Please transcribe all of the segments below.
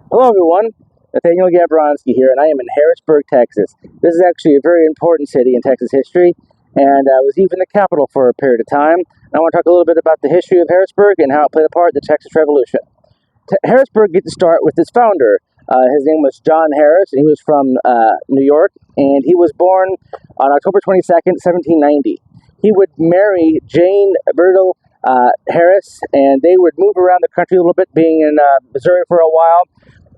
Hello, everyone. Nathaniel Gabronsky here, and I am in Harrisburg, Texas. This is actually a very important city in Texas history, and was even the capital for a period of time. And I want to talk a little bit about the history of Harrisburg and how it played a part in the Texas Revolution. Harrisburg gets to start with its founder. His name was John Harris, and he was from New York, and he was born on October 22nd, 1790. He would marry Jane Birdle Harris, and they would move around the country a little bit, being in Missouri for a while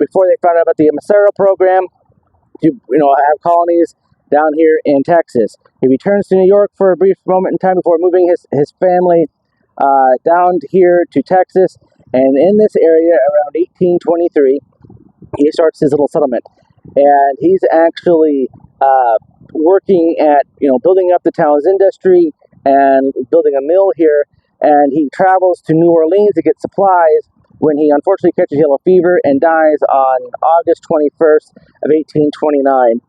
before they found out about the Emissarial program to have colonies down here in Texas. He returns to New York for a brief moment in time before moving his family down here to Texas, and in this area around 1823 he starts his little settlement, and he's actually working at building up the town's industry and building a mill here, and he travels to New Orleans to get supplies when he unfortunately catches yellow fever and dies on August 21st of 1829.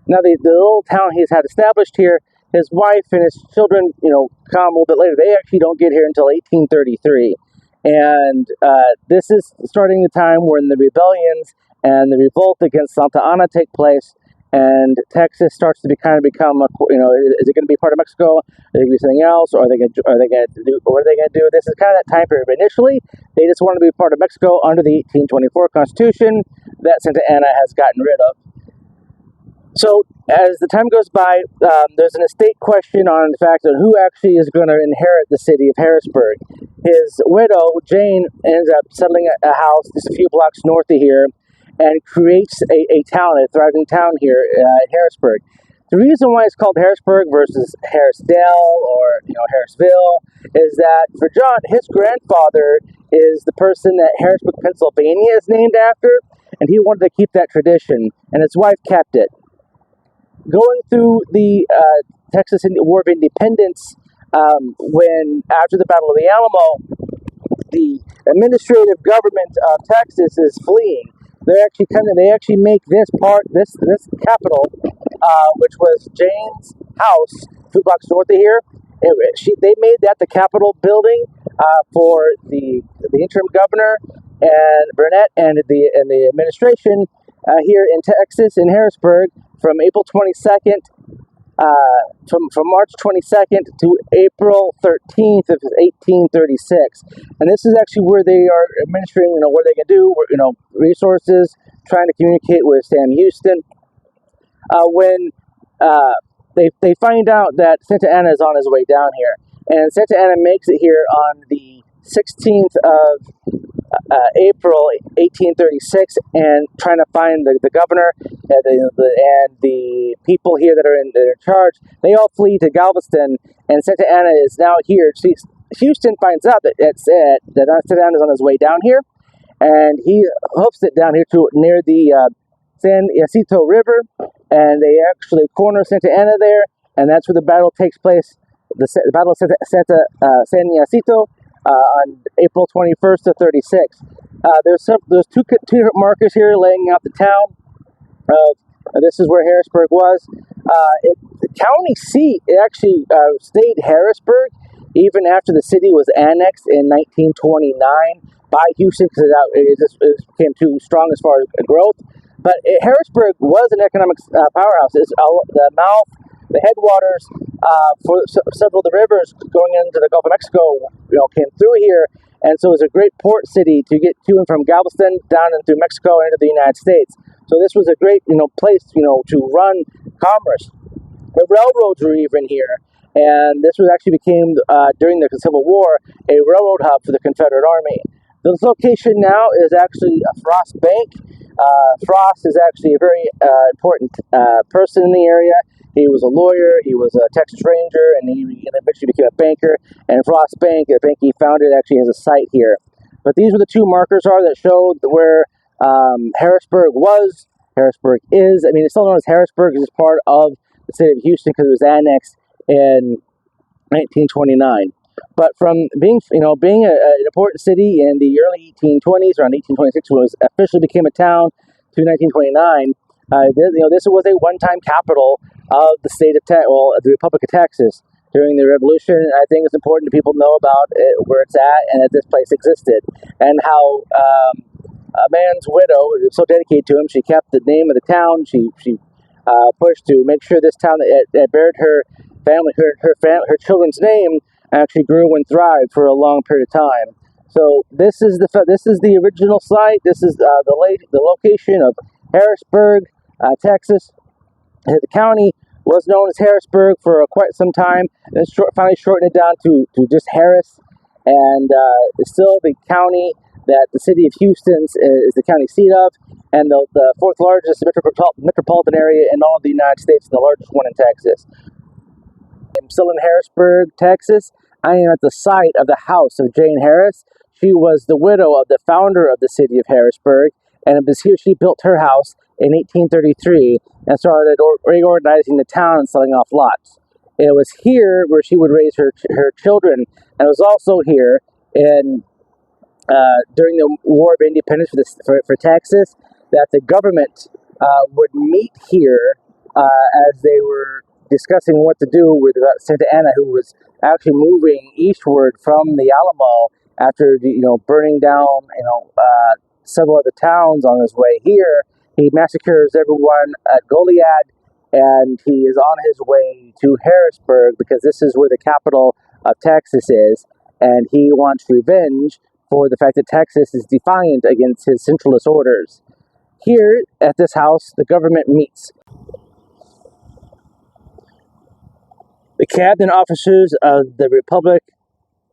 Now, the little town he's had established here, his wife and his children, come a little bit later. They actually don't get here until 1833. And this is starting the time when the rebellions and the revolt against Santa Anna take place, and Texas starts to become, is it going to be part of Mexico? Are they going to be something else? Or are they going to do? What are they going to do? This is kind of that time period. But initially, they just want to be part of Mexico under the 1824 Constitution that Santa Anna has gotten rid of. So as the time goes by, there's an estate question on the fact of who actually is going to inherit the city of Harrisburg. His widow, Jane, ends up settling a house just a few blocks north of here and creates a town, a thriving town here in Harrisburg. The reason why it's called Harrisburg versus Harrisdale or Harrisville is that for John, his grandfather is the person that Harrisburg, Pennsylvania is named after, and he wanted to keep that tradition, and his wife kept it. Going through the Texas War of Independence, when after the Battle of the Alamo, the administrative government of Texas is fleeing. They actually make this capital, which was Jane's house, 2 blocks north of here. They made that the Capitol building for the interim governor and Burnett and the administration here in Texas, in Harrisburg, from April 22nd, from March 22nd to April 13th of 1836. And this is actually where they are administering, what they can do, resources, trying to communicate with Sam Houston. When they find out that Santa Anna is on his way down here, and Santa Anna makes it here on the 16th of April 1836, and trying to find the governor and the people here that are in charge. They all flee to Galveston, and Santa Anna is now here. Houston finds out that Santa Anna is on his way down here, and he hoofs it down here to near the San Jacinto River, and they actually corner Santa Anna there, and that's where the battle takes place. The Battle of San Jacinto. On April 21st of 36. There's two markers here laying out the town. This is where Harrisburg was. The county seat, it actually stayed Harrisburg even after the city was annexed in 1929 by Houston, because it became too strong as far as growth. But Harrisburg was an economic powerhouse. It's the headwaters for several of the rivers going into the Gulf of Mexico, came through here, and so it was a great port city to get to and from Galveston down and through Mexico and into the United States. So this was a great, place, to run commerce. The railroads were even here, and this became during the Civil War a railroad hub for the Confederate Army. This location now is actually a Frost Bank. Frost is actually a very important person in the area. He was a lawyer, he was a Texas Ranger, and he eventually became a banker. And Frost Bank, the bank he founded, actually has a site here. But these were the two markers that showed where Harrisburg was, Harrisburg is. I mean, it's still known as Harrisburg because it's part of the city of Houston because it was annexed in 1929. But from being an important city in the early 1820s, around 1826, when it officially became a town, to 1929, this was a one-time capital of the state of the Republic of Texas during the Revolution. I think it's important that people know about where it's at and that this place existed, and how a man's widow, was so dedicated to him, she kept the name of the town. She pushed to make sure this town that bared her family, her children's name, actually grew and thrived for a long period of time. So this is the original site. This is the location of Harrisburg, Texas. The county was known as Harrisburg for quite some time, and finally shortened it down to just Harris. And it's still the county that the city of Houston is the county seat of, and the fourth largest metropolitan area in all of the United States, and the largest one in Texas. I'm still in Harrisburg, Texas. I am at the site of the house of Jane Harris. She was the widow of the founder of the city of Harrisburg, and it was here she built her house in 1833 and started reorganizing the town and selling off lots. It was here where she would raise her children, and it was also here in during the War of Independence for Texas that the government would meet here as they were discussing what to do with Santa Anna, who was actually moving eastward from the Alamo after burning down several other towns on his way here. He massacres everyone at Goliad, and he is on his way to Harrisburg because this is where the capital of Texas is, and he wants revenge for the fact that Texas is defiant against his centralist orders. Here at this house, the government meets. The cabinet officers of the Republic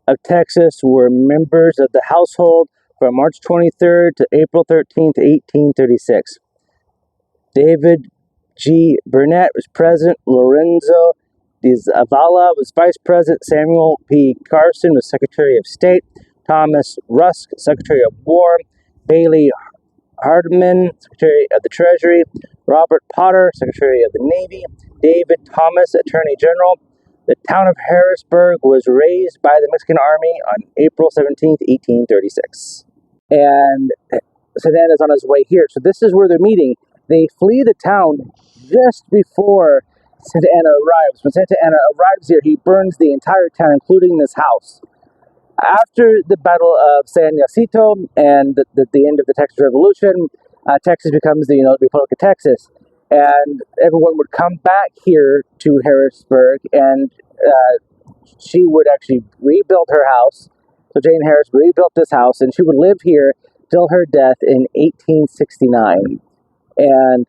of Texas were members of the household from March 23rd to April 13th, 1836. David G. Burnett was president. Lorenzo de Zavala was vice president. Samuel P. Carson was Secretary of State. Thomas Rusk, Secretary of War. Bailey Hardman, Secretary of the Treasury. Robert Potter, Secretary of the Navy. David Thomas, Attorney General. The town of Harrisburg was raised by the Mexican Army on April 17th, 1836. And Santa Anna's on his way here. So this is where they're meeting. They flee the town just before Santa Anna arrives. When Santa Anna arrives here, he burns the entire town, including this house. After the Battle of San Jacinto and the end of the Texas Revolution, Texas becomes the Republic of Texas. And everyone would come back here to Harrisburg, and she would actually rebuild her house. So Jane Harris rebuilt this house, and she would live here till her death in 1869. And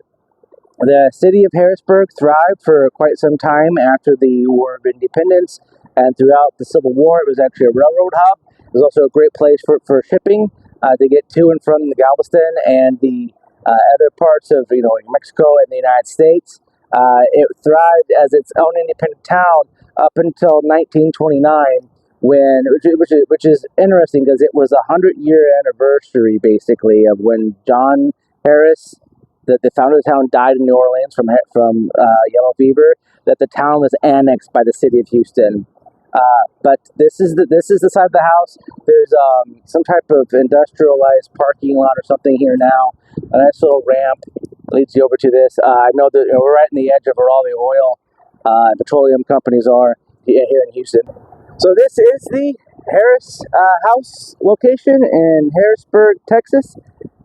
the city of Harrisburg thrived for quite some time after the War of Independence, and throughout the Civil War, it was actually a railroad hub. It was also a great place for shipping to get to and from the Galveston and the other parts of Mexico and the United States. It thrived as its own independent town up until 1929, which is interesting because it was a 100-year anniversary basically of when John Harris, the founder of the town, died in New Orleans from yellow fever. That the town was annexed by the city of Houston. But this is the side of the house. There's some type of industrialized parking lot or something here now. A nice little ramp leads you over to this. I know that we're right in the edge of where all the oil and petroleum companies are here in Houston. So this is the Harris house location in Harrisburg, Texas.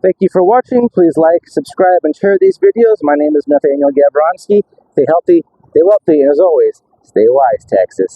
Thank you for watching. Please like, subscribe, and share these videos. My name is Nathaniel Gavronsky. Stay healthy, stay wealthy, and as always, stay wise, Texas.